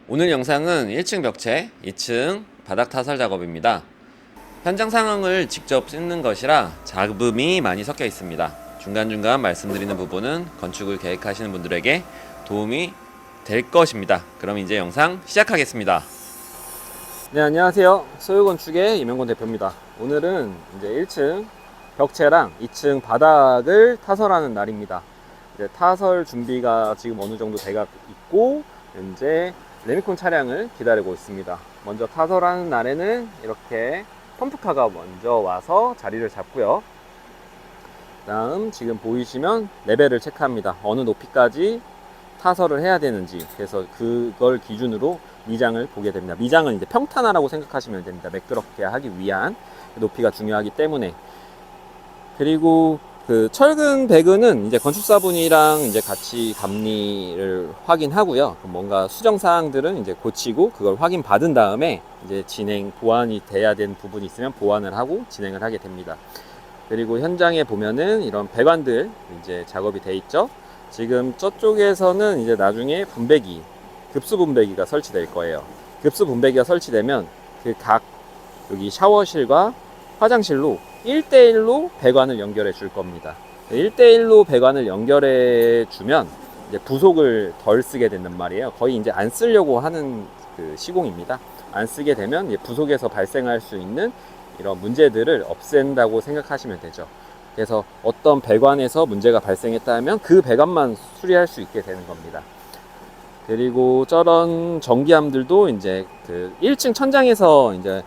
오늘 영상은 1층 벽체, 2층 바닥 타설 작업입니다. 현장 상황을 직접 찍는 것이라 잡음이 많이 섞여 있습니다. 중간중간 말씀드리는 부분은 건축을 계획하시는 분들에게 도움이 될 것입니다. 그럼 이제 영상 시작하겠습니다. 네, 안녕하세요. 소유건축의 이명곤 대표입니다. 오늘은 이제 1층 벽체랑 2층 바닥을 타설하는 날입니다. 이제 타설 준비가 지금 어느 정도 돼가 있고, 이제 레미콘 차량을 기다리고 있습니다. 먼저 타설하는 날에는 이렇게 펌프카가 먼저 와서 자리를 잡고요. 다음 지금 보이시면 레벨을 체크합니다. 어느 높이까지 타설을 해야 되는지, 그래서 그걸 기준으로 미장을 보게 됩니다. 미장은 이제 평탄화라고 생각하시면 됩니다. 매끄럽게 하기 위한 높이가 중요하기 때문에. 그리고 그 철근 배근은 이제 건축사분이랑 이제 같이 감리를 확인하고요. 뭔가 수정 사항들은 이제 고치고 그걸 확인 받은 다음에 이제 보완이 돼야 되는 부분이 있으면 보완을 하고 진행을 하게 됩니다. 그리고 현장에 보면은 이런 배관들 이제 작업이 돼 있죠. 지금 저쪽에서는 이제 나중에 급수 분배기가 설치될 거예요. 급수 분배기가 설치되면 그 각 여기 샤워실과 화장실로 1대1로 배관을 연결해 줄 겁니다. 1대1로 배관을 연결해 주면 이제 부속을 덜 쓰게 된단 말이에요. 거의 이제 안 쓰려고 하는 그 시공입니다. 안 쓰게 되면 이제 부속에서 발생할 수 있는 이런 문제들을 없앤다고 생각하시면 되죠. 그래서 어떤 배관에서 문제가 발생했다 하면 그 배관만 수리할 수 있게 되는 겁니다. 그리고 저런 전기함들도 이제 그 1층 천장에서 이제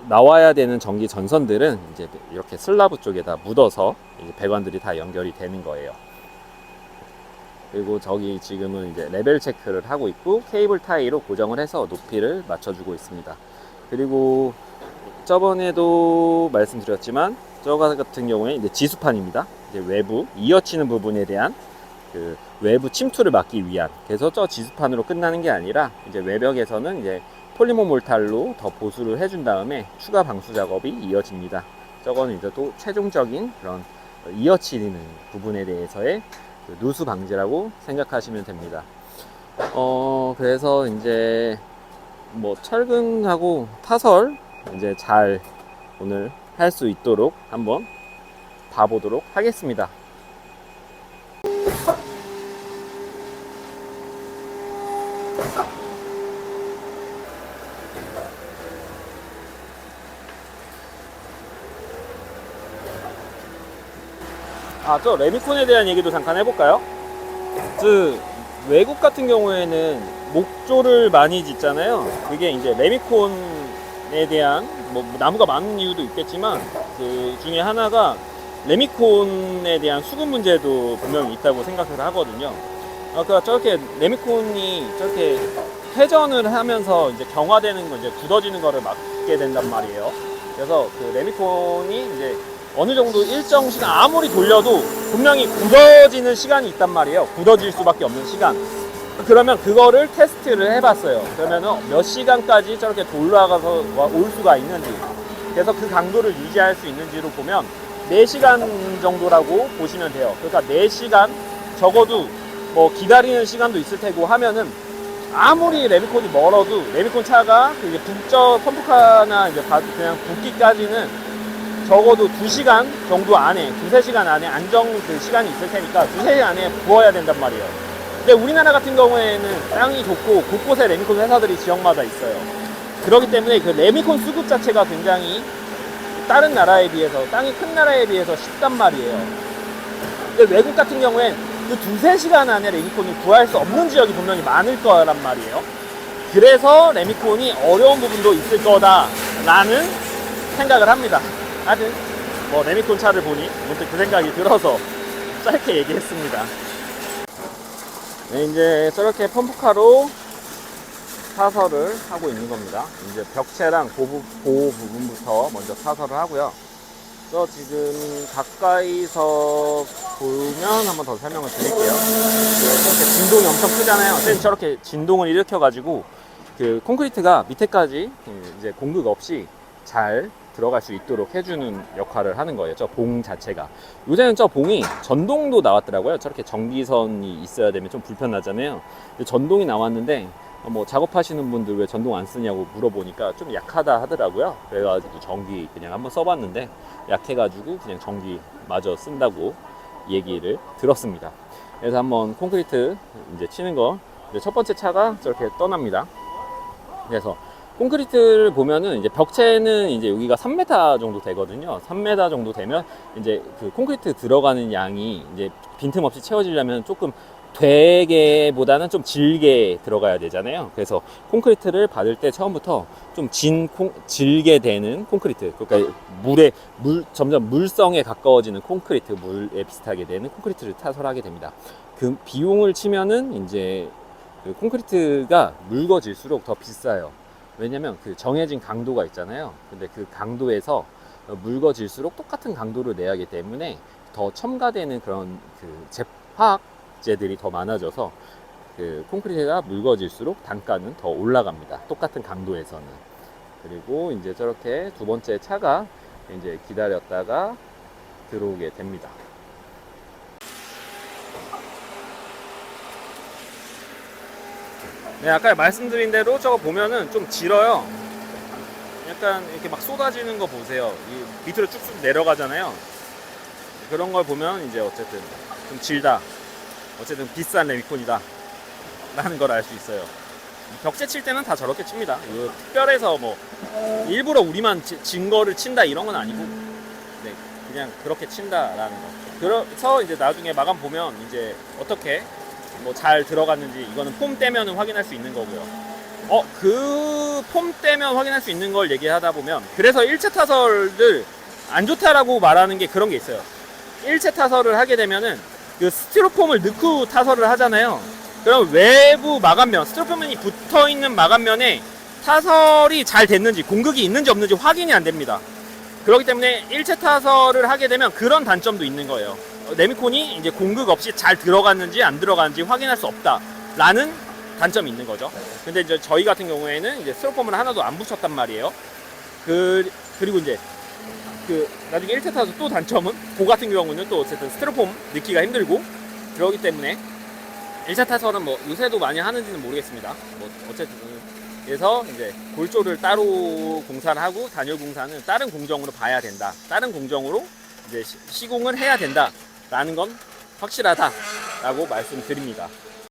나와야 되는 전기 전선들은 이제 이렇게 슬라브 쪽에다 묻어서 이제 배관들이 다 연결이 되는 거예요. 그리고 저기 지금은 이제 레벨 체크를 하고 있고 케이블 타이로 고정을 해서 높이를 맞춰주고 있습니다. 그리고 저번에도 말씀드렸지만 저 같은 경우에 이제 지수판입니다. 이제 외부 이어치는 부분에 대한 그 외부 침투를 막기 위한, 그래서 저 지수판으로 끝나는 게 아니라 이제 외벽에서는 이제 폴리머 몰탈로 더 보수를 해준 다음에 추가 방수 작업이 이어집니다. 저거는 이제 또 최종적인 그런 이어치는 부분에 대해서의 그 누수 방지라고 생각하시면 됩니다. 그래서 이제 뭐 철근하고 타설 이제 잘 오늘 할 수 있도록 한번 봐보도록 하겠습니다. 저 레미콘에 대한 얘기도 잠깐 해볼까요? 외국 같은 경우에는 목조를 많이 짓잖아요. 그게 이제 레미콘에 대한 뭐 나무가 많은 이유도 있겠지만 그 중에 하나가 레미콘에 대한 수급 문제도 분명히 있다고 생각을 하거든요. 그러니까 저렇게 레미콘이 저렇게 회전을 하면서 이제 경화되는 거, 이제 굳어지는 거를 막게 된단 말이에요. 그래서 그 레미콘이 이제 어느 정도 일정 시간 아무리 돌려도 분명히 굳어지는 시간이 있단 말이에요. 굳어질 수밖에 없는 시간. 그러면 그거를 테스트를 해봤어요. 그러면은 몇 시간까지 저렇게 올라가서 올 수가 있는지, 그래서 그 강도를 유지할 수 있는지로 보면 4시간 정도라고 보시면 돼요. 그러니까 4시간 적어도 뭐 기다리는 시간도 있을 테고 하면은 아무리 레미콘이 멀어도 레미콘 차가 이제 북쪽 펌프카나 이제 그냥 붓기까지는 적어도 2시간 정도 안에, 2-3시간 안에 안정 그 시간이 있을 테니까 2-3시간 안에 부어야 된단 말이에요. 근데 우리나라 같은 경우에는 땅이 좋고 곳곳에 레미콘 회사들이 지역마다 있어요. 그렇기 때문에 그 레미콘 수급 자체가 굉장히 다른 나라에 비해서, 땅이 큰 나라에 비해서 쉽단 말이에요. 근데 외국 같은 경우엔 그 2-3시간 안에 레미콘을 구할 수 없는 지역이 분명히 많을 거란 말이에요. 그래서 레미콘이 어려운 부분도 있을 거다라는 생각을 합니다. 하여튼 뭐 레미콘 차를 보니 문득 그 생각이 들어서 짧게 얘기했습니다. 네, 이제 저렇게 펌프카로 타설을 하고 있는 겁니다. 이제 벽체랑 보호 부분부터 먼저 타설을 하고요. 저 지금 가까이서 보면 한번 더 설명을 드릴게요. 저렇게 진동이 엄청 크잖아요. 저렇게 진동을 일으켜가지고 그 콘크리트가 밑에까지 이제 공극 없이 잘 들어갈 수 있도록 해주는 역할을 하는 거예요. 저 봉 자체가. 요새는 저 봉이 전동도 나왔더라고요. 저렇게 전기선이 있어야 되면 좀 불편하잖아요. 전동이 나왔는데 뭐 작업하시는 분들 왜 전동 안 쓰냐고 물어보니까 좀 약하다 하더라고요. 그래가지고 전기 그냥 한번 써봤는데 약해가지고 그냥 전기 마저 쓴다고 얘기를 들었습니다. 그래서 한번 콘크리트 이제 치는 거, 이제 첫 번째 차가 저렇게 떠납니다. 그래서 콘크리트를 보면은 이제 벽체는 이제 여기가 3m 정도 되거든요. 3m 정도 되면 이제 그 콘크리트 들어가는 양이 이제 빈틈없이 채워지려면 조금 되게보다는 좀 질게 들어가야 되잖아요. 그래서 콘크리트를 받을 때 처음부터 좀 질게 되는 콘크리트, 그러니까 점점 물성에 가까워지는 콘크리트, 물에 비슷하게 되는 콘크리트를 타설하게 됩니다. 그 비용을 치면은 이제 그 콘크리트가 묽어질수록 더 비싸요. 왜냐면 그 정해진 강도가 있잖아요. 근데 그 강도에서 묽어질수록 똑같은 강도를 내야 하기 때문에 더 첨가되는 그런 그 화학제들이 더 많아져서 그 콘크리트가 묽어질수록 단가는 더 올라갑니다. 똑같은 강도에서는. 그리고 이제 저렇게 두 번째 차가 이제 기다렸다가 들어오게 됩니다. 네, 아까 말씀드린 대로 저거 보면은 좀 질어요. 약간 이렇게 막 쏟아지는 거 보세요. 이 밑으로 쭉쭉 내려가잖아요. 그런 걸 보면 이제 어쨌든 좀 질다. 어쨌든 비싼 레미콘이다. 라는 걸 알 수 있어요. 벽체 칠 때는 다 저렇게 칩니다. 이거 특별해서 뭐 일부러 우리만 진 거를 친다 이런 건 아니고, 네, 그냥 그렇게 친다라는 거. 그래서 이제 나중에 마감 보면 이제 어떻게 뭐 잘 들어갔는지, 이거는 폼 떼면은 확인할 수 있는 거고요. 그 폼 떼면 확인할 수 있는 걸 얘기하다 보면, 그래서 일체 타설을 안 좋다라고 말하는 게 그런 게 있어요. 일체 타설을 하게 되면은 그 스티로폼을 넣고 타설을 하잖아요. 그럼 외부 마감면, 스티로폼이 붙어 있는 마감면에 타설이 잘 됐는지, 공극이 있는지 없는지 확인이 안 됩니다. 그렇기 때문에 일체 타설을 하게 되면 그런 단점도 있는 거예요. 레미콘이 이제 공극 없이 잘 들어갔는지 안 들어갔는지 확인할 수 없다라는 단점이 있는 거죠. 근데 이제 저희 같은 경우에는 이제 스티로폼을 하나도 안 붙였단 말이에요. 그리고 이제 그 나중에 1차 타서 또 단점은, 그 같은 경우는 또 어쨌든 스티로폼 넣기가 힘들고, 그러기 때문에 1차 타설은 뭐 요새도 많이 하는지는 모르겠습니다. 뭐 어쨌든 그래서 이제 골조를 따로 공사를 하고 단열 공사는 다른 공정으로 봐야 된다. 다른 공정으로 이제 시공을 해야 된다라는 건 확실하다라고 말씀드립니다.